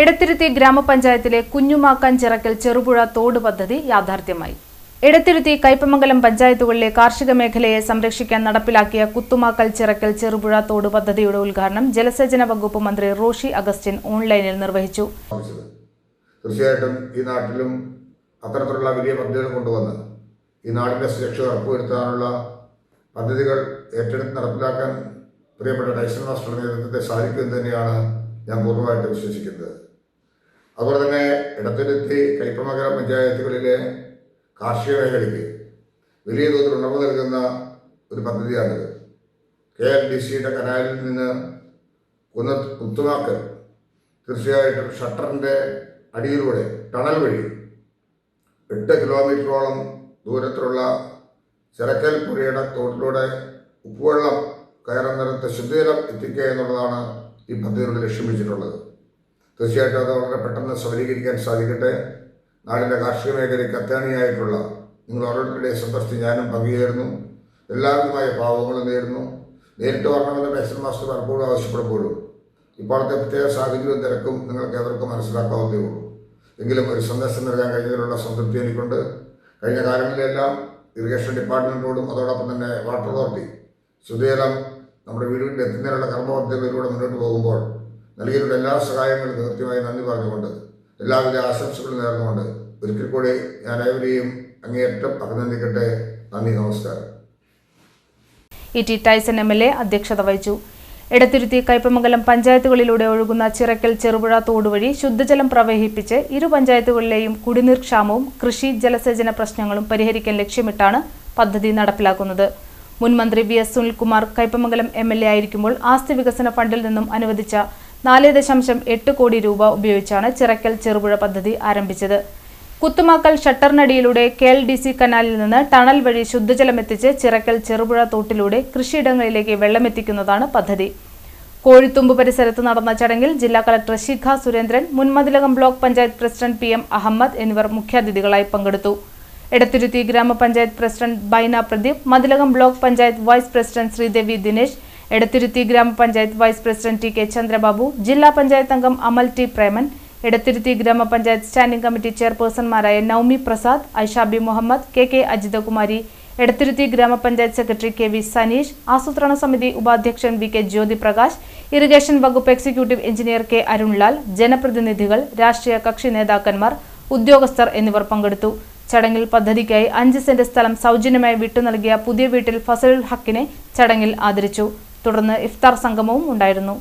എടത്തിരുത്തി ഗ്രാമപഞ്ചായത്തിലെ കുഞ്ഞുമാക്കാൻ ചിറക്കൽ ചെറുപുഴ തോട് പദ്ധതി യാഥാർത്ഥ്യമായി. എടത്തിരുത്തി കയ്പമംഗലം പഞ്ചായത്തുകളിലെ കാർഷിക മേഖലയെ സംരക്ഷിക്കാൻ നടപ്പിലാക്കിയ കുത്തുമാക്കൽ ചിറക്കൽ ചെറുപുഴ തോട് പദ്ധതിയുടെ ഉദ്ഘാടനം ജലസേചന വകുപ്പ് മന്ത്രി റോഷി അഗസ്റ്റിൻ ഓൺലൈനിൽ നിർവഹിച്ചു. തീർച്ചയായിട്ടും ഈ നാട്ടിലും അത്തരത്തിലുള്ള വലിയ പദ്ധതികൾ കൊണ്ടുവന്ന് ഈ നാടിന്റെ സുരക്ഷ ഉറപ്പുവരുത്താനുള്ള പദ്ധതികൾ ഏറ്റെടുത്ത് നടപ്പിലാക്കാൻ പ്രിയപ്പെട്ട ടൈസൺ മാസ്റ്ററുടെ നേതൃത്വത്തെ സാധിക്കുമെന്ന് തന്നെയാണ് ഞാൻ പൂർണ്ണമായിട്ട് വിശ്വസിക്കുന്നത്. അതുപോലെ തന്നെ എടത്തിരുത്തി കയ്പമംഗലം പഞ്ചായത്തുകളിലെ കാർഷിക മേഖലയ്ക്ക് വലിയ തോതിൽ ഉണർവ് നൽകുന്ന ഒരു പദ്ധതിയാണിത്. KLDCയുടെ കനാലിൽ നിന്ന് കുത്തുമാക്കൽ തീർച്ചയായിട്ടും ഷട്ടറിൻ്റെ അടിയിലൂടെ ടണൽ വഴി 8 കിലോമീറ്ററോളം ദൂരത്തിലുള്ള ചിറക്കൽ പുഴയുടെ തോട്ടിലൂടെ ഉപ്പുവെള്ളം കയറുന്നിടത്ത് ശുദ്ധജലം എത്തിക്കുക എന്നുള്ളതാണ് ഈ പദ്ധതിയുടെ ലക്ഷ്യം വെച്ചിട്ടുള്ളത്. തീർച്ചയായിട്ടും അത് വളരെ പെട്ടെന്ന് സബലീകരിക്കാൻ സാധിക്കട്ടെ. നാടിൻ്റെ കാർഷിക മേഖലയ്ക്ക് അത്യാണിയായിട്ടുള്ള നിങ്ങൾ ഓരോരുത്തരുടെ സന്തോഷത്തിൽ ഞാനും പങ്കുചേരുന്നു. എല്ലാവിധമായ പാവങ്ങളും നേരുന്നു. നേരിട്ട് വരണമെന്ന് ടൈസൺ മാസ്റ്റർ പലപ്പോഴും ആവശ്യപ്പെടുമ്പോഴും ഇപ്പോഴത്തെ പ്രത്യേക സാഹചര്യവും തിരക്കും നിങ്ങൾക്ക് ഏവർക്കും മനസ്സിലാക്കാവുന്നതേ ഉള്ളൂ. എങ്കിലും ഒരു സന്ദേശം നൽകാൻ കഴിഞ്ഞതിലുള്ള സംതൃപ്തി എനിക്കുണ്ട്. കഴിഞ്ഞ കാലങ്ങളിലെല്ലാം ഇറിഗേഷൻ ഡിപ്പാർട്ട്മെൻറ്റോടും അതോടൊപ്പം തന്നെ വാട്ടർ അതോറിറ്റി ശുദ്ധജലം നമ്മുടെ വീടുകളിൽ എത്തുന്നതിനുള്ള കർമ്മപദ്ധതികളിലൂടെ മുന്നോട്ട് പോകുമ്പോൾ നൽകിയിട്ടുള്ള എല്ലാ സഹായങ്ങളും കൃത്യമായി നന്ദി പറഞ്ഞുകൊണ്ട് എല്ലാവിധ ആശംസകളും നേർന്നുകൊണ്ട് ഒരിക്കൽ കൂടി ഞാൻ ഏവരെയും അങ്ങേയറ്റം അഭിനന്ദിക്കട്ടെ. നന്ദി, നമസ്കാരം. E.T. ടൈസൺ MLA അധ്യക്ഷത വഹിച്ചു. എടത്തിരുത്തി കയ്പമംഗലം പഞ്ചായത്തുകളിലൂടെ ഒഴുകുന്ന ചിറക്കൽ ചെറുപുഴ തോടുവഴി ശുദ്ധജലം പ്രവഹിപ്പിച്ച് ഇരു പഞ്ചായത്തുകളിലെയും കുടിനീർ ക്ഷാമവും കൃഷി ജലസേചന പ്രശ്നങ്ങളും പരിഹരിക്കാൻ ലക്ഷ്യമിട്ടാണ് പദ്ധതി നടപ്പിലാക്കുന്നത്. മുൻ മന്ത്രി VS സുനിൽകുമാർ കയ്പമംഗലം MLA ആയിരിക്കുമ്പോൾ ആസ്തി വികസന ഫണ്ടിൽ നിന്നും അനുവദിച്ച 4.8 കോടി രൂപ ഉപയോഗിച്ചാണ് ചിറക്കൽ ചെറുപുഴ പദ്ധതി ആരംഭിച്ചത്. കുത്തുമാക്കൽ ഷട്ടറിനടിയിലൂടെ KLDC കനാലിൽ നിന്ന് ടണൽ വഴി ശുദ്ധജലമെത്തിച്ച് ചിറക്കൽ ചെറുപുഴ തോട്ടിലൂടെ കൃഷിയിടങ്ങളിലേക്ക് വെള്ളമെത്തിക്കുന്നതാണ് പദ്ധതി. കോഴിത്തുമ്പ് പരിസരത്ത് നടന്ന ചടങ്ങിൽ ജില്ലാ കളക്ടർ ശിഖ സുരേന്ദ്രൻ, മുൻ Mathilakam block panchayat president PM Ahammed എന്നിവർ മുഖ്യാതിഥികളായി പങ്കെടുത്തു. എടത്തിരുത്തി ഗ്രാമപഞ്ചായത്ത് president Baina Pradeep, Mathilakam block panchayat vice president Sreedevi Dinesh, Edathiruthy ഗ്രാമപഞ്ചായത്ത് വൈസ് പ്രസിഡന്റ് TK ചന്ദ്രബാബു, ജില്ലാ പഞ്ചായത്ത് അംഗം അമൽ T Preman, Edathiruthi gramapanchayat standing committee ചെയർപേഴ്സൺമാരായ Naumi Prasad, Aishabi Muhammad, KK Ajithakumari, Edathiruthi gramapanchayat secretary KV Saneesh, ആസൂത്രണ സമിതി ഉപാധ്യക്ഷൻ VK ജ്യോതി പ്രകാശ്, ഇറിഗേഷൻ വകുപ്പ് എക്സിക്യൂട്ടീവ് എഞ്ചിനീയർ K അരുൺലാൽ, ജനപ്രതിനിധികൾ, രാഷ്ട്രീയ കക്ഷി നേതാക്കന്മാർ, ഉദ്യോഗസ്ഥർ എന്നിവർ പങ്കെടുത്തു. ചടങ്ങിൽ പദ്ധതിക്കായി 5 സെന്റ് സ്ഥലം സൗജന്യമായി വിട്ടു നൽകിയ പുതിയ വീട്ടിൽ ഫസലുൽ ഹക്കിനെ ചടങ്ങിൽ ആദരിച്ചു. തുടർന്ന് ഇഫ്താർ സംഗമവും ഉണ്ടായിരുന്നു.